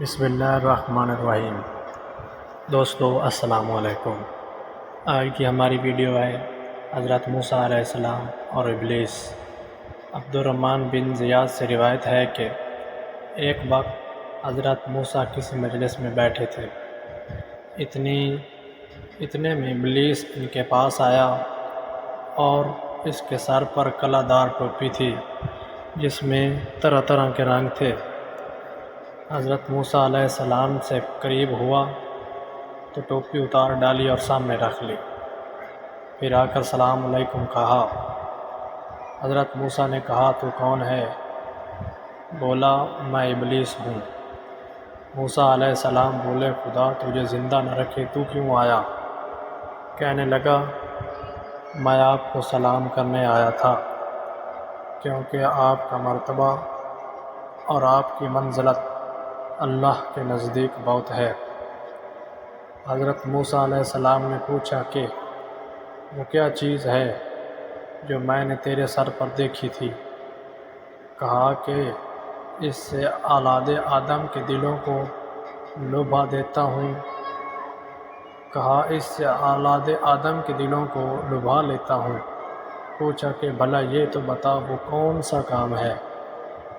بسم اللہ الرحمن الرحیم۔ دوستو السلام علیکم۔ آج کی ہماری ویڈیو ہے حضرت موسیٰ علیہ السلام اور ابلیس۔ عبد الرحمن بن زیاد سے روایت ہے کہ ایک وقت حضرت موسیٰ کسی مجلس میں بیٹھے تھے، اتنے میں ابلیس ان کے پاس آیا اور اس کے سر پر کلہ دار ٹوپی تھی جس میں طرح طرح کے رنگ تھے۔ حضرت موسیٰ علیہ السلام سے قریب ہوا تو ٹوپی اتار ڈالی اور سامنے رکھ لی، پھر آ کر السلام علیکم کہا۔ حضرت موسیٰ نے کہا تو کون ہے؟ بولا میں ابلیس ہوں۔ موسیٰ علیہ السلام بولے خدا تجھے زندہ نہ رکھے تو کیوں آیا؟ کہنے لگا میں آپ کو سلام کرنے آیا تھا کیونکہ آپ کا مرتبہ اور آپ کی منزلت اللہ کے نزدیک بہت ہے۔ حضرت موسیٰ علیہ السلام نے پوچھا کہ وہ کیا چیز ہے جو میں نے تیرے سر پر دیکھی تھی؟ کہا کہ اس سے اولاد آدم کے دلوں کو لبھا دیتا ہوں۔ کہا اس سے اولاد آدم کے دلوں کو لبھا لیتا ہوں۔ پوچھا کہ بھلا یہ تو بتا وہ کون سا کام ہے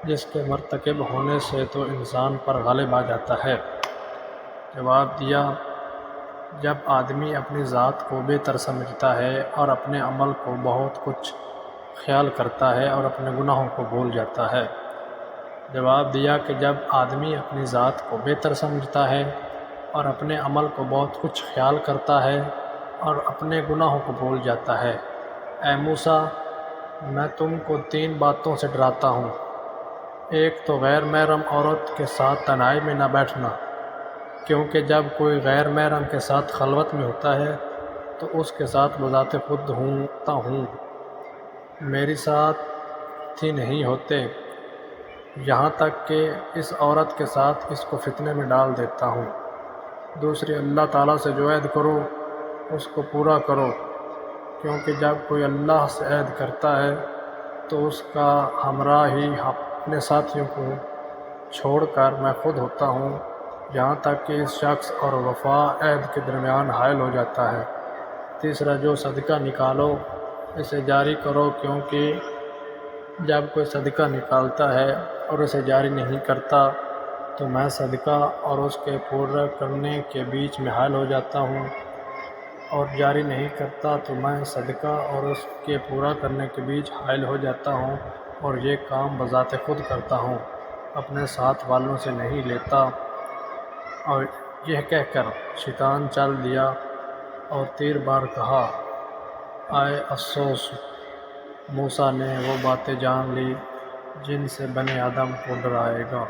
جس کے مرتکب ہونے سے تو انسان پر غالب آ جاتا ہے؟ جواب دیا جب آدمی اپنی ذات کو بہتر سمجھتا ہے اور اپنے عمل کو بہت کچھ خیال کرتا ہے اور اپنے گناہوں کو بھول جاتا ہے۔ جواب دیا کہ جب آدمی اپنی ذات کو بہتر سمجھتا ہے اور اپنے عمل کو بہت کچھ خیال کرتا ہے اور اپنے گناہوں کو بھول جاتا ہے۔ اے موسیٰ میں تم کو 3 باتوں سے ڈراتا ہوں۔ ایک تو غیر محرم عورت کے ساتھ تنہائی میں نہ بیٹھنا، کیونکہ جب کوئی غیر محرم کے ساتھ خلوت میں ہوتا ہے تو اس کے ساتھ بذات خود ہوتا ہوں، میری ساتھی نہیں ہوتے، یہاں تک کہ اس عورت کے ساتھ اس کو فتنے میں ڈال دیتا ہوں۔ دوسری اللہ تعالیٰ سے جو عہد کرو اس کو پورا کرو، کیونکہ جب کوئی اللہ سے عہد کرتا ہے تو اس کا ہمراہی اپنے ساتھیوں کو چھوڑ کر میں خود ہوتا ہوں، یہاں تک کہ اس شخص اور وفا عہد کے درمیان حائل ہو جاتا ہے۔ تیسرا جو صدقہ نکالو اسے جاری کرو، کیونکہ جب کوئی صدقہ نکالتا ہے اور اسے جاری نہیں کرتا تو میں صدقہ اور اس کے پورا کرنے کے بیچ میں حائل ہو جاتا ہوں، اور جاری نہیں کرتا تو میں صدقہ اور اس کے پورا کرنے کے بیچ حائل ہو جاتا ہوں، اور یہ کام بذات خود کرتا ہوں، اپنے ساتھ والوں سے نہیں لیتا۔ اور یہ کہہ کر شیطان چل دیا اور 3 بار کہا اے افسوس! موسیٰ نے وہ باتیں جان لی جن سے بنی آدم کو ڈرائے گا۔